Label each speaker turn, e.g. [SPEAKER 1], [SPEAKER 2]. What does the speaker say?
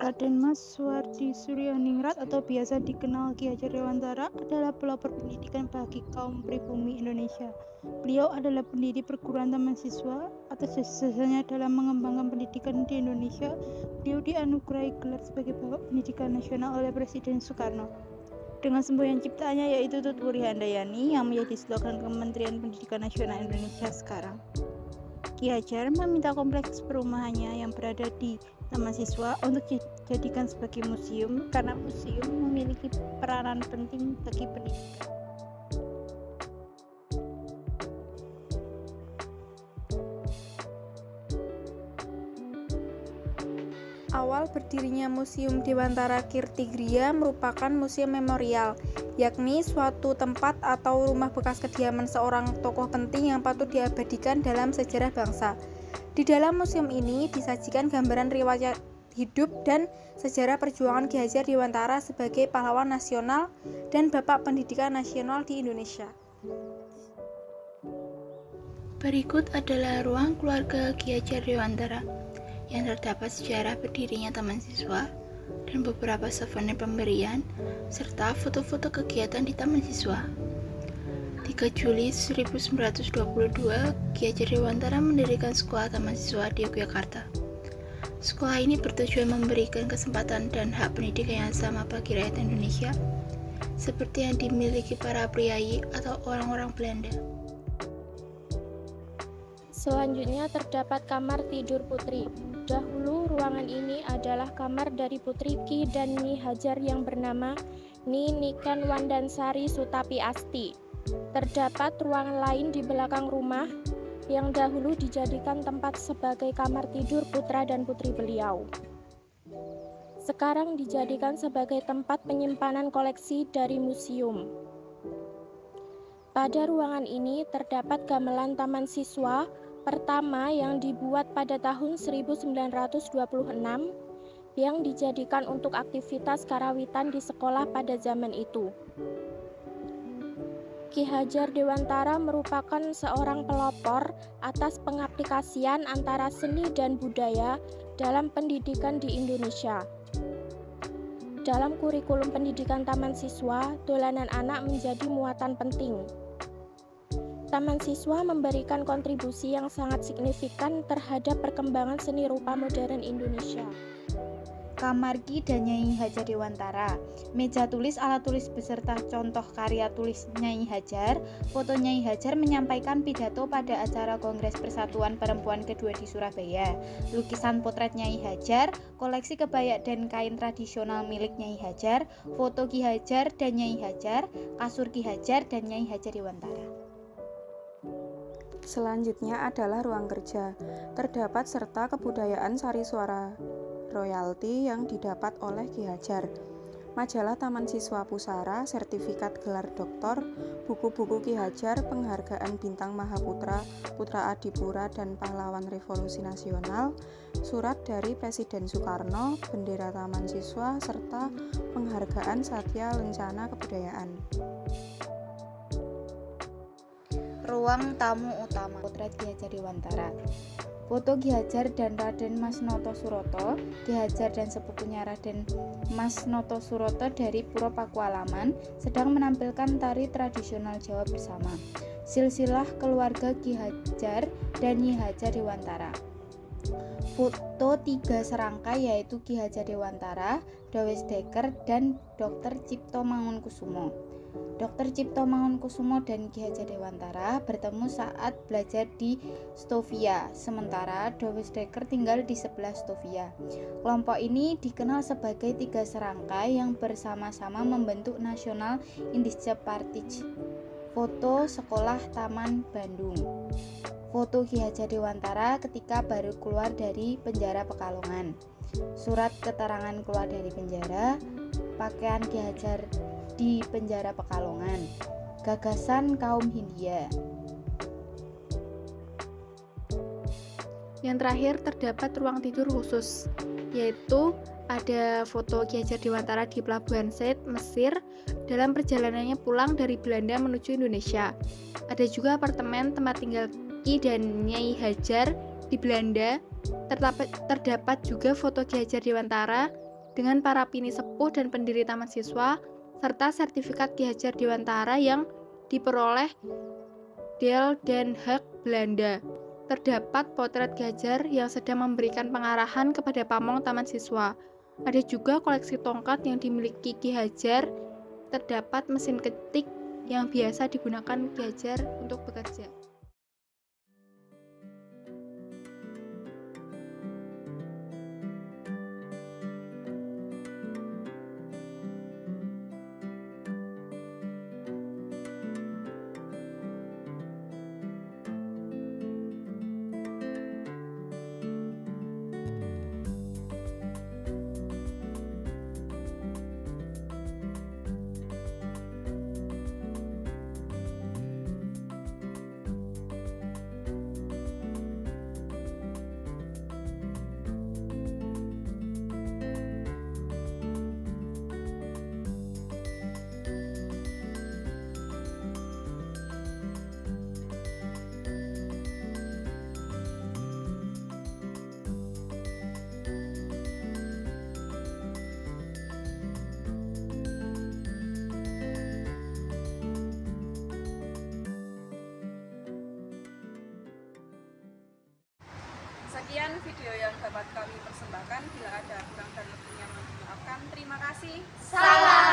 [SPEAKER 1] Raden Mas Suwardi Suryaningrat atau biasa dikenal Ki Hajar Dewantara adalah pelopor pendidikan bagi kaum pribumi Indonesia. Beliau adalah pendiri perguruan taman siswa. Atas jasanya dalam mengembangkan pendidikan di Indonesia, beliau dianugerahi gelar sebagai Bapak Pendidikan Nasional oleh Presiden Soekarno. Dengan semboyan ciptaannya yaitu Tutwuri Handayani yang menjadi slogan Kementerian Pendidikan Nasional Indonesia sekarang. Ki Hajar meminta kompleks perumahannya yang berada di Taman Siswa untuk dijadikan sebagai museum karena museum memiliki peranan penting bagi pendidikan.
[SPEAKER 2] Awal berdirinya Museum Dewantara Kirtigriya merupakan museum memorial, yakni suatu tempat atau rumah bekas kediaman seorang tokoh penting yang patut diabadikan dalam sejarah bangsa. Di dalam museum ini disajikan gambaran riwayat hidup dan sejarah perjuangan Ki Hajar Dewantara sebagai pahlawan nasional dan bapak pendidikan nasional di Indonesia.
[SPEAKER 3] Berikut adalah ruang keluarga Ki Hajar Dewantara yang terdapat sejarah berdirinya Taman Siswa dan beberapa souvenir pemberian serta foto-foto kegiatan di Taman Siswa. 3 Juli 1922, Ki Hajar Dewantara mendirikan Sekolah Taman Siswa di Yogyakarta. Sekolah ini bertujuan memberikan kesempatan dan hak pendidikan yang sama bagi rakyat Indonesia, seperti yang dimiliki para priayi atau orang-orang Belanda.
[SPEAKER 4] Selanjutnya terdapat kamar tidur putri. Dahulu ruangan ini adalah kamar dari putri Ki dan Nyi Hajar yang bernama Ni Niken Wandansari Sutapi Asti. Terdapat ruangan lain di belakang rumah yang dahulu dijadikan tempat sebagai kamar tidur putra dan putri beliau. Sekarang dijadikan sebagai tempat penyimpanan koleksi dari museum. Pada ruangan ini terdapat gamelan Taman Siswa pertama yang dibuat pada tahun 1926 yang dijadikan untuk aktivitas karawitan di sekolah pada zaman itu. Ki Hajar Dewantara merupakan seorang pelopor atas pengaplikasian antara seni dan budaya dalam pendidikan di Indonesia. Dalam kurikulum pendidikan Taman Siswa, dolanan anak menjadi muatan penting. Taman Siswa memberikan kontribusi yang sangat signifikan terhadap perkembangan seni rupa modern Indonesia.
[SPEAKER 1] Kamar Ki dan Nyai Hajar Dewantara, meja tulis, alat tulis beserta contoh karya tulis Nyai Hajar, foto Nyai Hajar menyampaikan pidato pada acara Kongres Persatuan Perempuan kedua di Surabaya, lukisan potret Nyai Hajar, koleksi kebaya dan kain tradisional milik Nyai Hajar, foto Ki Hajar dan Nyai Hajar, kasur Ki Hajar dan Nyai Hajar Dewantara.
[SPEAKER 2] Selanjutnya adalah ruang kerja. Terdapat serta kebudayaan sari suara royalti yang didapat oleh Ki Hajar, majalah Taman Siswa Pusara, sertifikat gelar doktor, buku-buku Ki Hajar, penghargaan Bintang Mahaputra, Putra Adipura dan Pahlawan Revolusi Nasional, surat dari Presiden Soekarno, bendera Taman Siswa, serta penghargaan Satya Lencana Kebudayaan.
[SPEAKER 1] Ruang tamu utama, potret Ki Hajar Dewantara. Foto Ki Hajar dan Raden Mas Noto Suroto. Ki Hajar dan sepupunya Raden Mas Noto Suroto dari Puro Pakualaman sedang menampilkan tari tradisional Jawa bersama. Silsilah keluarga Ki Hajar dan Nyi Hajar Dewantara. Foto 3 serangkai yaitu Ki Hajar Dewantara, Dawes Dekker, dan Dr. Cipto Mangunkusumo. Dr. Cipto Mangunkusumo dan Ki Hajar Dewantara bertemu saat belajar di Stovia, sementara Dawes Dekker tinggal di sebelah Stovia. Kelompok ini dikenal sebagai 3 serangkai yang bersama-sama membentuk National Indische Partij. Foto sekolah Taman Bandung. Foto Ki Hajar Dewantara ketika baru keluar dari penjara Pekalongan. Surat keterangan keluar dari penjara, pakaian Ki Hajar di penjara Pekalongan, gagasan kaum Hindia.
[SPEAKER 3] Yang terakhir terdapat ruang tidur khusus, yaitu ada foto Ki Hajar Dewantara di Pelabuhan Said, Mesir, dalam perjalanannya pulang dari Belanda menuju Indonesia. Ada juga apartemen tempat tinggal Ki dan Nyai Hajar di Belanda. Terdapat juga foto Ki Hajar Dewantara
[SPEAKER 5] dengan para pini sepuh dan pendiri Taman Siswa, serta sertifikat Ki Hajar Dewantara yang diperoleh Del Den Haag, Belanda. Terdapat potret Ki Hajar yang sedang memberikan pengarahan kepada pamong Taman Siswa. Ada juga koleksi tongkat yang dimiliki Ki Hajar. Terdapat mesin ketik yang biasa digunakan Ki Hajar untuk bekerja.
[SPEAKER 2] Sekian video yang dapat kami persembahkan. Bila ada kurang dan lebihnya mohon dimaafkan. Terima kasih.
[SPEAKER 1] Salam.